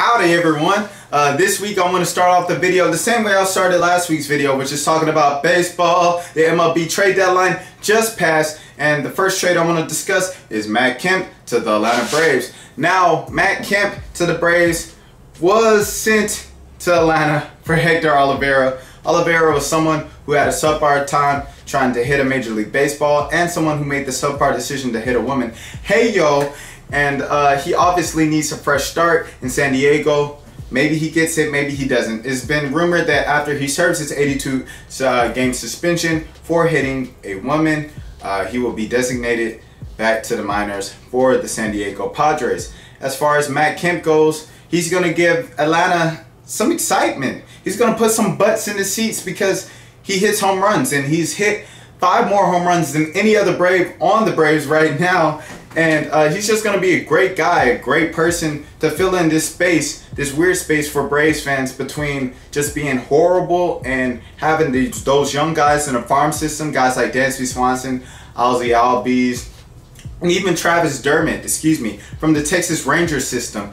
Howdy everyone. This week I want to start off the video the same way I started last week's video, which is talking about baseball. The MLB trade deadline just passed, and the first trade I want to discuss is Matt Kemp to the Atlanta Braves. Now, Matt Kemp to the Braves was sent to Atlanta for Hector Olivera. Olivera was someone who had a subpar time trying to hit a Major League Baseball, and someone who made the subpar decision to hit a woman. Hey yo! And he obviously needs a fresh start in San Diego. Maybe he gets it, maybe he doesn't. It's been rumored that after he serves his 82 game suspension for hitting a woman, he will be designated back to the minors for the San Diego Padres. As far as Matt Kemp goes, he's going to give Atlanta some excitement. He's going to put some butts in the seats because he hits home runs, and he's hit 5 more home runs than any other Brave on the Braves right now. And he's just going to be a great guy, a great person to fill in this space, this weird space for Braves fans between just being horrible and having those young guys in the farm system, guys like Dansby Swanson, Ozzie Albies, and even Travis Dermott, from the Texas Rangers system,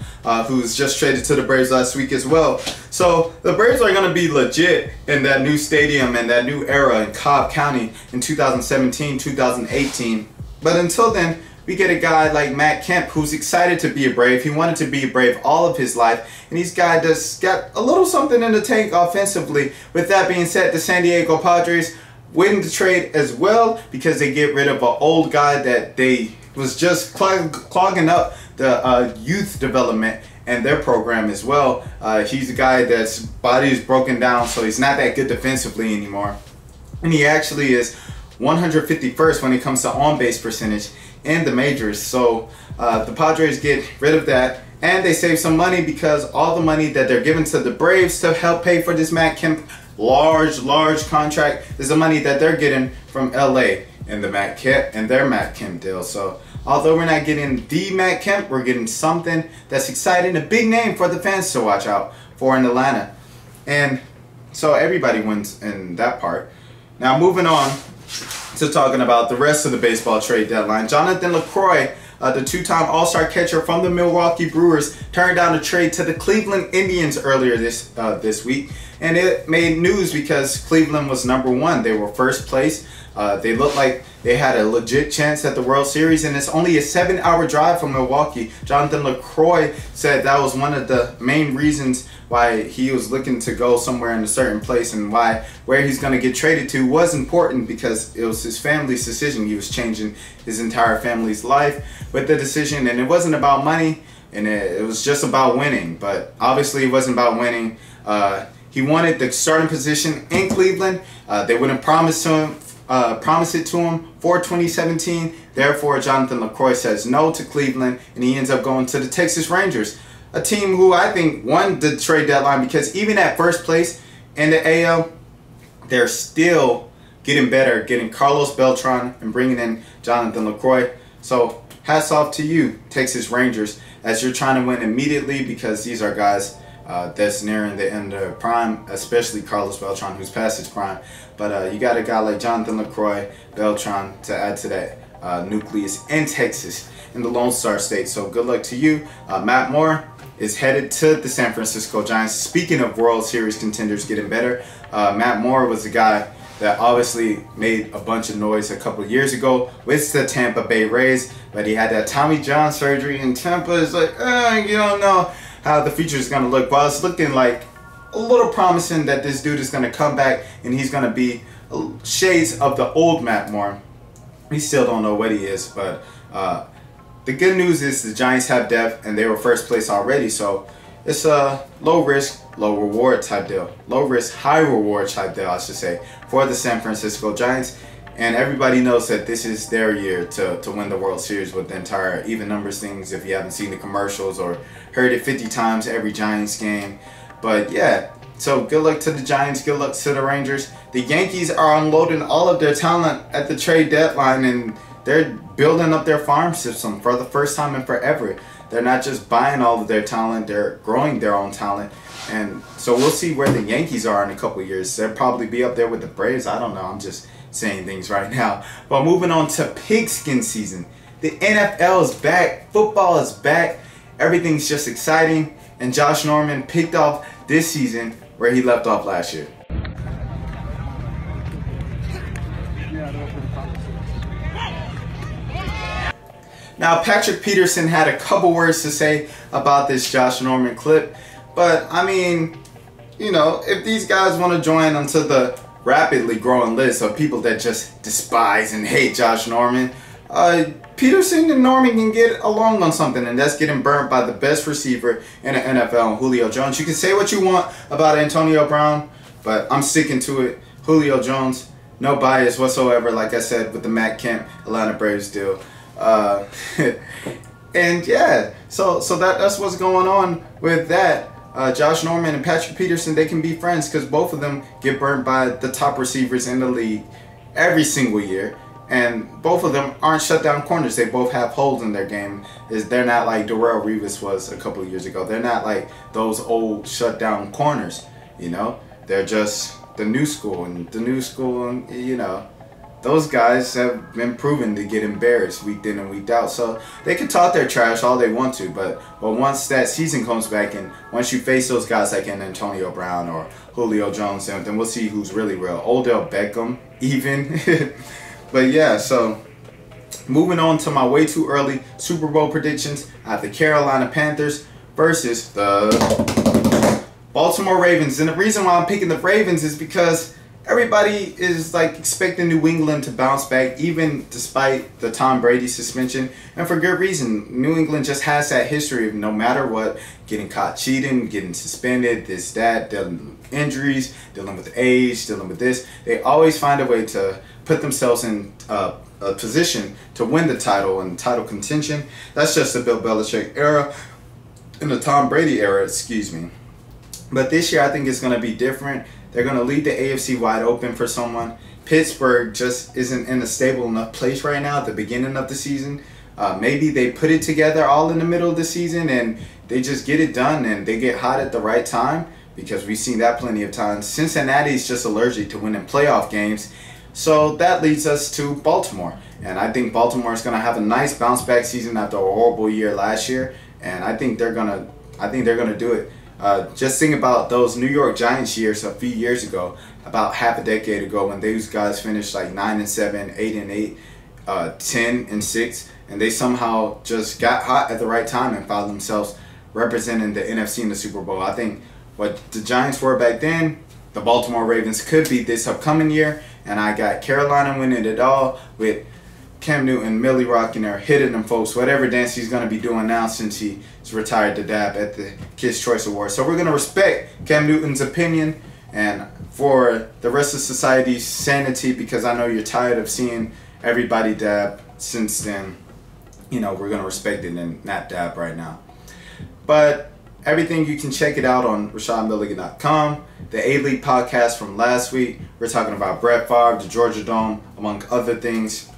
who's just traded to the Braves last week as well. So the Braves are going to be legit in that new stadium and that new era in Cobb County in 2017, 2018. But until then, we get a guy like Matt Kemp who's excited to be a Brave. He wanted to be a Brave all of his life, and he's got a little something in the tank offensively. With that being said, the San Diego Padres winning the trade as well because they get rid of an old guy that they was just clogging up the youth development and their program as well. He's a guy that's body is broken down, so he's not that good defensively anymore. And he actually is 151st when it comes to on-base percentage in the majors. So the Padres get rid of that, and they save some money because all the money that they're giving to the Braves to help pay for this Matt Kemp large contract is the money that they're getting from LA and their Matt Kemp deal. So although we're not getting the Matt Kemp, we're getting something that's exciting, a big name for the fans to watch out for in Atlanta. And so everybody wins in that part. Now moving on to talking about the rest of the baseball trade deadline. Jonathan LaCroix, the two-time All-Star catcher from the Milwaukee Brewers, turned down a trade to the Cleveland Indians earlier this week, and it made news because Cleveland was #1. They were first place. They looked like they had a legit chance at the World Series, and it's only a 7-hour drive from Milwaukee. Jonathan LaCroix said that was one of the main reasons why he was looking to go somewhere in a certain place, and where he's going to get traded to was important because it was his family's decision. He was changing his entire family's life with the decision, and it wasn't about money, and it was just about winning. But obviously it wasn't about winning. He wanted the starting position in Cleveland. They wouldn't promise it to him for 2017. Therefore, Jonathan LaCroix says no to Cleveland, and he ends up going to the Texas Rangers, a team who I think won the trade deadline because even at first place in the AL, they're still getting better, getting Carlos Beltran and bringing in Jonathan LaCroix. So hats off to you, Texas Rangers, as you're trying to win immediately, because these are guys that's nearing the end of their prime, especially Carlos Beltran, who's past his prime. But you got a guy like Jonathan LaCroix, Beltran, to add to that nucleus in Texas, in the Lone Star State. So good luck to you. Matt Moore is headed to the San Francisco Giants. Speaking of World Series contenders getting better, Matt Moore was a guy that obviously made a bunch of noise a couple years ago with the Tampa Bay Rays, but he had that Tommy John surgery in Tampa. It's like, you don't know how the future is going to look, but it's looking like a little promising that this dude is going to come back and he's going to be shades of the old Matt Moore. We still don't know what he is, but the good news is the Giants have depth, and they were first place already, so it's a low risk, low reward type deal. Low risk, high reward type deal, I should say, for the San Francisco Giants. And everybody knows that this is their year to win the World Series with the entire even numbers things, if you haven't seen the commercials or heard it 50 times every Giants game. But yeah, so good luck to the Giants, good luck to the Rangers. The Yankees are unloading all of their talent at the trade deadline, and they're building up their farm system for the first time in forever. They're not just buying all of their talent, they're growing their own talent. And so we'll see where the Yankees are in a couple of years. They'll probably be up there with the Braves. I don't know. I'm just saying things right now. But moving on to pigskin season. The NFL is back. Football is back. Everything's just exciting. and Josh Norman picked off this season where he left off last year. Now, Patrick Peterson had a couple words to say about this Josh Norman clip, but I mean, you know, if these guys want to join onto the rapidly growing list of people that just despise and hate Josh Norman, Peterson and Norman can get along on something, and that's getting burnt by the best receiver in the NFL, Julio Jones. You can say what you want about Antonio Brown, but I'm sticking to it. Julio Jones, no bias whatsoever, like I said, with the Matt Kemp Atlanta Braves deal. And yeah, so that's what's going on with that. Josh Norman and Patrick Peterson, they can be friends because both of them get burnt by the top receivers in the league every single year. And both of them aren't shutdown corners. They both have holes in their game. They're not like Darrelle Revis was a couple of years ago. They're not like those old shutdown corners, you know. They're just the new school. And the new school, you know, those guys have been proven to get embarrassed week in and week out. So they can talk their trash all they want to. But once that season comes back and once you face those guys like an Antonio Brown or Julio Jones, then we'll see who's really real. Odell Beckham even. But yeah, so moving on to my way too early Super Bowl predictions. I have the Carolina Panthers versus the Baltimore Ravens. And the reason why I'm picking the Ravens is because everybody is like expecting New England to bounce back even despite the Tom Brady suspension. And for good reason. New England just has that history of no matter what, getting caught cheating, getting suspended, this, that, dealing with injuries, dealing with age, dealing with this. They always find a way to put themselves in a position to win the title and title contention. That's just the Bill Belichick era and the Tom Brady era, excuse me. But this year I think it's going to be different. They're going to leave the AFC wide open for someone. Pittsburgh just isn't in a stable enough place right now at the beginning of the season. Maybe they put it together all in the middle of the season and they just get it done and they get hot at the right time, because we've seen that plenty of times. Cincinnati's just allergic to winning playoff games. So that leads us to Baltimore. And I think Baltimore is going to have a nice bounce back season after a horrible year last year. And I think they're going to do it. Just think about those New York Giants years a few years ago, about half a decade ago, when those guys finished like 9-7, 8-8, 10-6, and they somehow just got hot at the right time and found themselves representing the NFC in the Super Bowl. I think what the Giants were back then, the Baltimore Ravens could be this upcoming year, and I got Carolina winning it all with Cam Newton, Millie rocking her, hitting them folks, whatever dance he's going to be doing now since he's retired to dab at the Kids' Choice Awards. So we're going to respect Cam Newton's opinion, and for the rest of society's sanity, because I know you're tired of seeing everybody dab since then, you know, we're going to respect it and not dab right now. But everything, you can check it out on RashadMilligan.com. The A-League podcast from last week, we're talking about Brett Favre, the Georgia Dome, among other things.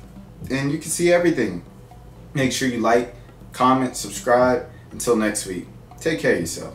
And you can see everything. Make sure you like, comment, subscribe. Until next week, take care of yourself.